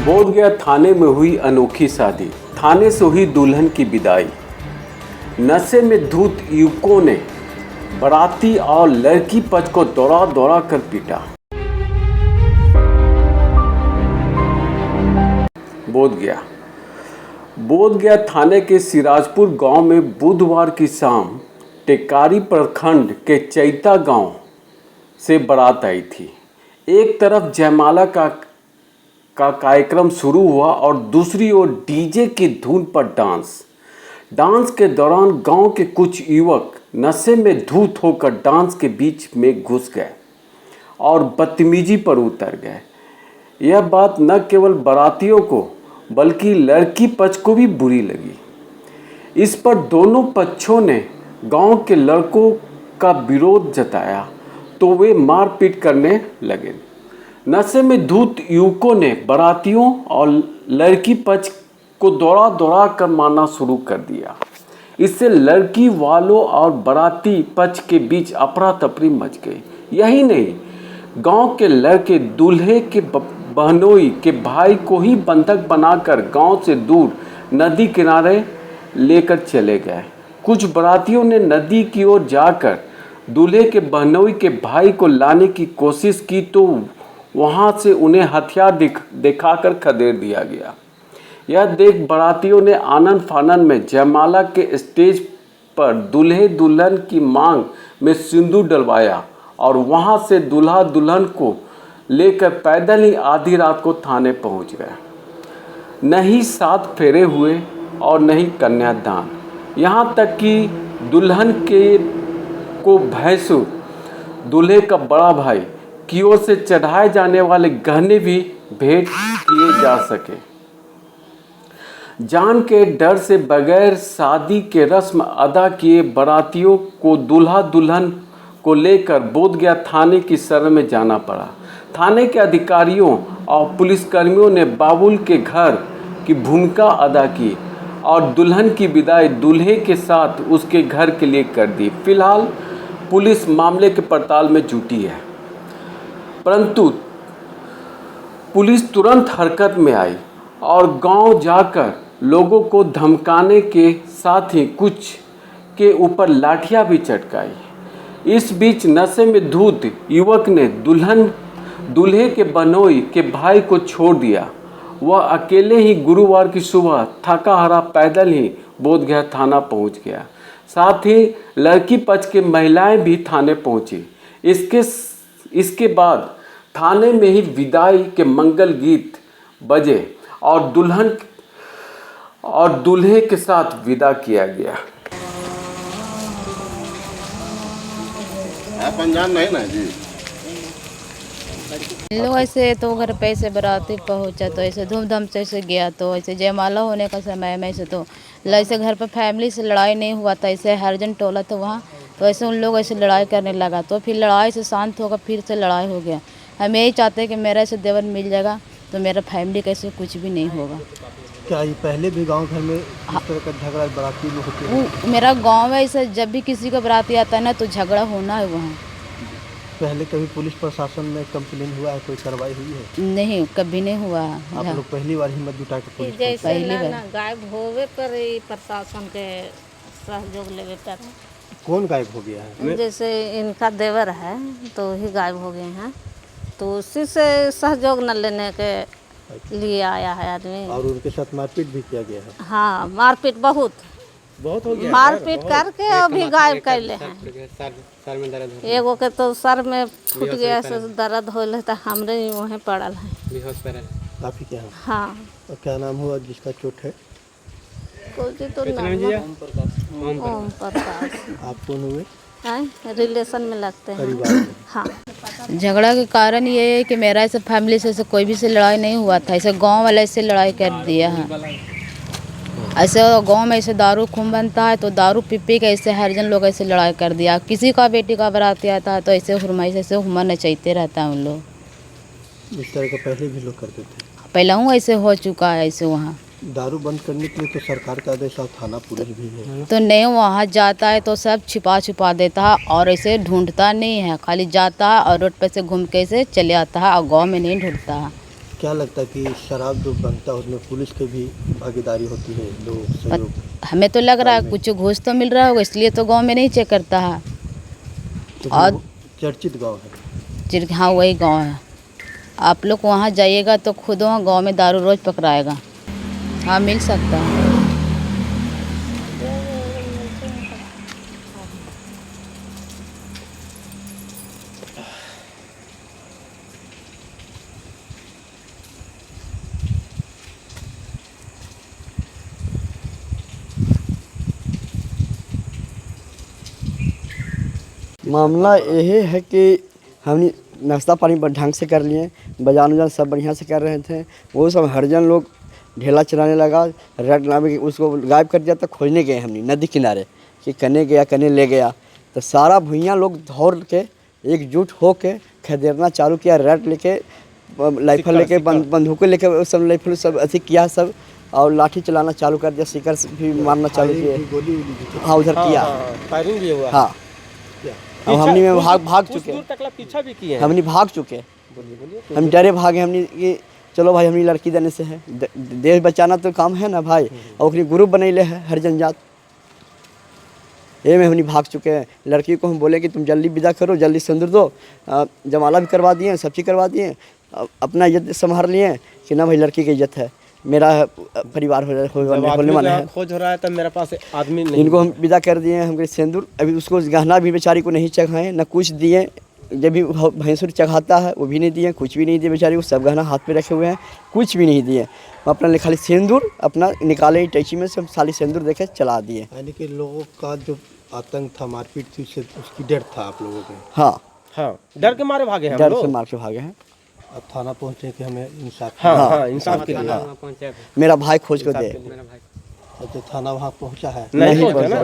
बोधगया थाने में हुई अनोखी शादी। थाने से हुई दुल्हन की विदाई। नशे में धुत युवकों ने बाराती और लड़की पक्ष को दौड़ा दौड़ा कर पीटा। बोधगया थाने के सिराजपुर गांव में बुधवार की शाम टेकारी प्रखंड के चैता गांव से बारात आई थी। एक तरफ जयमाला का कार्यक्रम शुरू हुआ और दूसरी ओर डीजे की धुन पर डांस के दौरान गांव के कुछ युवक नशे में धुत होकर डांस के बीच में घुस गए और बदतमीजी पर उतर गए। यह बात न केवल बारातियों को बल्कि लड़की पक्ष को भी बुरी लगी। इस पर दोनों पक्षों ने गांव के लड़कों का विरोध जताया तो वे मारपीट करने लगे। नशे में धुत युवकों ने बारातियों और लड़की पक्ष को दौड़ा दौड़ा कर मारना शुरू कर दिया। इससे लड़की वालों और बाराती पक्ष के बीच अफरा तफरी मच गई। यही नहीं, गांव के लड़के दूल्हे के बहनोई के भाई को ही बंधक बनाकर गांव से दूर नदी किनारे लेकर चले गए। कुछ बारातियों ने नदी की ओर जाकर दूल्हे के बहनोई के भाई को लाने की कोशिश की तो वहां से उन्हें हथियार दिखाकर खदेड़ दिया गया। यह देख बारातियों ने आनन फानन में जयमाला के स्टेज पर दूल्हे दुल्हन की मांग में सिंदूर डलवाया और वहां से दूल्हा दुल्हन को लेकर पैदल ही आधी रात को थाने पहुंच गए। नहीं 7 फेरे हुए और नहीं कन्यादान। यहाँ तक कि दुल्हन को भैंसुर दूल्हे का बड़ा भाई की ओर से चढ़ाए जाने वाले गहने भी भेंट किए जा सके। जान के डर से बगैर शादी के रस्म अदा किए बारातियों को दूल्हा दुल्हन को लेकर बोधगया थाने की शरण में जाना पड़ा। थाने के अधिकारियों और पुलिसकर्मियों ने बाबुल के घर की भूमिका अदा की और दुल्हन की विदाई दूल्हे के साथ उसके घर के लिए कर दी। फिलहाल पुलिस मामले के पड़ताल में जुटी है, परंतु पुलिस तुरंत हरकत में आई और गांव जाकर लोगों को धमकाने के साथ ही कुछ के ऊपर लाठियां भी चटकाई। इस बीच नशे में धुत युवक ने दूल्हे के बहनोई के भाई को छोड़ दिया। वह अकेले ही गुरुवार की सुबह थका हारा पैदल ही बोधगया थाना पहुंच गया। साथ ही लड़की पक्ष की महिलाएं भी थाने पहुंची। इसके बाद थाने में ही विदाई के मंगल गीत बजे और दुल्हन और दूल्हे के साथ विदा किया गया। आप अनजान नहीं ना जी? लोग ऐसे तो घर पे ऐसे बाराती पहुंचा तो ऐसे धूमधाम से ऐसे गया तो ऐसे जयमाला होने का समय में ऐसे तो ऐसे घर पर फैमिली से लड़ाई नहीं हुआ था। ऐसे हरिजन टोला तो वहाँ तो ऐसे उन लोग ऐसे लड़ाई करने लगा तो फिर लड़ाई से शांत होकर फिर से लड़ाई हो गया। हम यही चाहते हैं कि मेरा ऐसे देवर मिल जाएगा तो मेरा फैमिली का ऐसे कुछ भी नहीं होगा। क्या ये पहले भी गांव घर में इस तरह का झगड़ा बाराती में होते हैं? मेरा गांव में ऐसे जब भी किसी का बाराती आता है ना तो झगड़ा होना है वहाँ। पहले कभी पुलिस प्रशासन में कंप्लेन हुआ है, कोई कार्रवाई हुई है? नहीं, कभी नहीं हुआ। आप लोग पहली बार हिम्मत जुटा के पुलिस जैसे ना गायब होवे पर ही प्रशासन के सहयोग लेवे पर। कौन गायब हो गया है? जैसे इनका देवर है तो ही गायब हो गए हैं तो उसी से सहयोग न लेने के लिए आया है आदमी। और उनके साथ मारपीट भी किया गया है? हाँ, मारपीट बहुत हो गया। मारपीट करके अभी गायब कर ले हैं। एगो के तो सर में फूट गया से दर्द होल है तो हमरे वहीं पड़ल है। काफी क्या है? हाँ। और क्या नाम हुआ जिसका चोट है? कोई तो नाम ओम प्रकाश। आप कौन हुए? रिलेशन में लगते हैं। परिवार में? हाँ। झगड़ा के कारण ये है कि मेरा ऐसे फैमिली से कोई भी से लड़ाई नहीं हुआ था। ऐसे गांव वाले से लड़ाई कर दिया है। ऐसे गांव में ऐसे दारू खूब बनता है तो दारू पी के ऐसे हरिजन लोग ऐसे लड़ाई कर दिया। किसी का बेटी का बाराती आता है तो ऐसे हुरमाई ऐसे हुमर नचाते रहता है उन लोग। इस तरह का पहले भी लोग करते थे? पहले हूँ ऐसे हो चुका है। ऐसे वहाँ दारू बंद करने के लिए तो सरकार का आदेश और थाना पुलिस भी है। तो नहीं, वहाँ जाता है तो सब छिपा देता है और ऐसे ढूंढता नहीं है। खाली जाता है और रोड पे से घूम के से चले आता है और गांव में नहीं ढूंढता है। क्या लगता है कि शराब जो बनता है उसमें पुलिस की भी भागीदारी होती है, लोग सहयोग? हमें तो लग रहा है कुछ घूस तो मिल रहा होगा, इसलिए तो गांव में नहीं चेक करता है। तो और वो चर्चित गांव है। हाँ वही गांव है। आप लोग वहाँ जाइएगा तो खुद वहाँ गांव में दारू रोज पकड़ाएगा। हाँ मिल सकता है। मामला यही है कि हम नाश्ता पानी ढंग से कर लिए, बाजान उजान सब बढ़िया से कर रहे थे। वो सब हरिजन लोग ढेला चलाने लगा, रेड नाम के उसको गायब कर दिया। तो खोजने गए हमने नदी किनारे कि कने गया कने ले गया। तो सारा भुइयाँ लोग दौड़ के एकजुट हो के खदेड़ना चालू किया। रेड लेके राइफल लेके बंदूकें लेके सब राइफल सब अथी किया सब, और लाठी चलाना चालू कर दिया। शिकर भी मारना चालू किए। हाँ उधर किया, फायरिंग भी हुआ। हाँ अब हमने में भाग चुके, दूर तक पीछा भी किए हैं। हमने भाग चुके। हम डरे भागे हमने कि चलो भाई हमने लड़की देने से है, देश बचाना तो काम है ना भाई। और अपनी ग्रुप बनैले है हर जनजात, ये में हमने भाग चुके हैं। लड़की को हम बोले कि तुम जल्दी विदा करो, जल्दी सिंदूर दो। जमाला भी करवा दिए, सब चीज़ करवा दिए, अपना इज्जत संभाल लिए कि ना भाई लड़की की इज्जत है, मेरा परिवार होने वाला है। खोज हो रहा है तब मेरे पास आदमी नहीं। इनको हम विदा कर दिए। हम सिंदूर अभी उसको गहना भी बेचारी को नहीं चढ़ाए, ना कुछ दिए। जब भी भैंसुर चढ़ाता है वो भी नहीं दिए, कुछ भी नहीं दिए बेचारी को। सब गहना हाथ पे रखे हुए हैं, कुछ भी नहीं दिए। अपना खाली सिंदूर अपना निकाले टैची में से, खाली सिंदूर देके चला दिए। यानी कि लोगों का जो आतंक था, मारपीट थी, उसकी डर था आप लोगों को? हाँ हाँ, डर के मारे भागे हैं। डर से मार के भागे हैं। अब थाना पहुंचे कि हमें इंसाफ। हाँ, इंसाफ के लिए मेरा भाई खोज को दे। तो थाना वहाँ पहुंचा है? नहीं पहुंचा।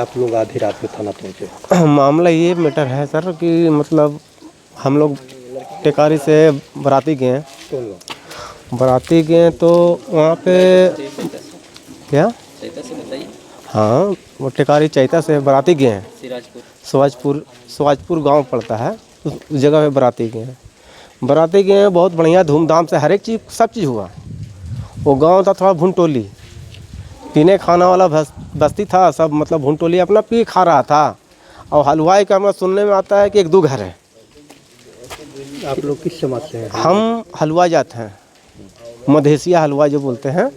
आप लोग आधी रात में थाना पहुंचे? मामला ये मैटर है सर कि मतलब हम लोग टेकारी से बराती गए हैं। बराती गए तो वहाँ पे क्या, हाँ वो टेकारी चैता से बराती गए हैं। सुवाजपुर गांव पड़ता है, उस जगह पे बराती गए हैं। बराती गए हैं, बहुत बढ़िया धूमधाम से हर एक चीज़ सब चीज़ हुआ। वो गांव था थोड़ा भुनटोली, पीने खाना वाला बस्ती था सब, मतलब भुनटोली अपना पी खा रहा था। और हलवाई का हमें सुनने में आता है कि 1-2 घर है। आप लोग किस समाज से हैं? हम हलवा जाते हैं, मधेसिया हलवा जो बोलते हैं।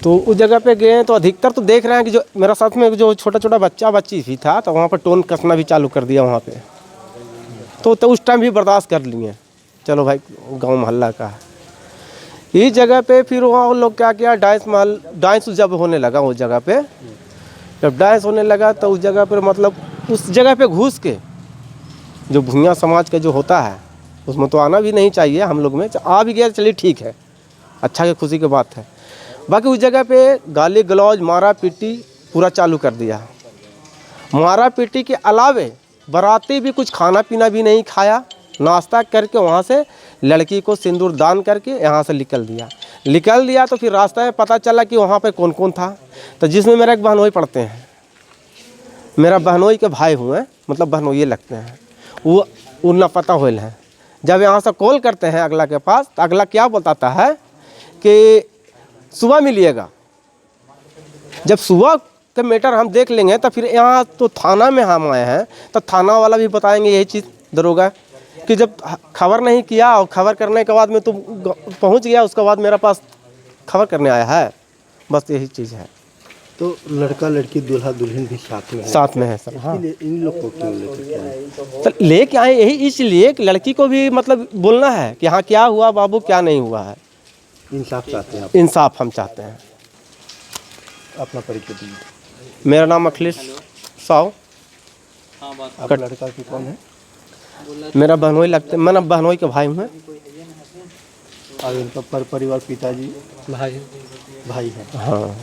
तो उस जगह पे गए तो अधिकतर तो देख रहे हैं कि जो मेरा साथ में जो छोटा छोटा बच्ची भी था, तो वहाँ पर टोन कसना भी चालू कर दिया वहाँ पे। तो उस टाइम भी बर्दाश्त कर लिए, चलो भाई गांव मोहल्ला का है। इस जगह पे फिर वहाँ उन लोग क्या किया, डांस जब होने लगा उस जगह पे, जब डांस होने लगा तो उस जगह पर मतलब उस जगह पे घुस के जो भुइयाँ समाज का जो होता है उसमें तो आना भी नहीं चाहिए। हम लोग में आ भी गया, चलिए ठीक है, अच्छा की खुशी की बात है। बाकी उस जगह पे गाली गलौज मारा पीटी पूरा चालू कर दिया। मारा पीटी के अलावे बाराती भी कुछ खाना पीना भी नहीं खाया, नाश्ता करके वहाँ से लड़की को सिंदूर दान करके यहाँ से निकल दिया। तो फिर रास्ता में पता चला कि वहाँ पे कौन कौन था, तो जिसमें मेरा एक बहनोई पढ़ते हैं, मेरा बहनोई के भाई हुए, मतलब बहनोई लगते हैं, वो उन्ना पता होल है। जब यहाँ से कॉल करते हैं अगला के पास, तो अगला क्या बताता है कि सुबह मिलिएगा। जब सुबह का मैटर हम देख लेंगे तो फिर यहाँ तो थाना में हम आए हैं, तो थाना वाला भी बताएंगे यही चीज़ दरोगा कि जब खबर नहीं किया और खबर करने के बाद में तुम पहुँच गया, उसके बाद मेरे पास खबर करने आया है, बस यही चीज़ है। तो लड़का लड़की दूल्हा दुल्हन भी साथ में है सर। हाँ, इन लोग को क्यों लेके आए? तो लेके आए यही इसलिए कि लड़की को भी मतलब बोलना है कि हाँ क्या हुआ बाबू, क्या नहीं हुआ है। इंसाफ चाहते हैं आप? इंसाफ हम चाहते हैं। अपना परिचय दीजिए। मेरा नाम अखिलेश साव। आप लड़का की कौन है? मेरा बहनोई लगते, मैं बहनोई के भाई हूँ। और इनका परिवार पिताजी भाई है? हाँ।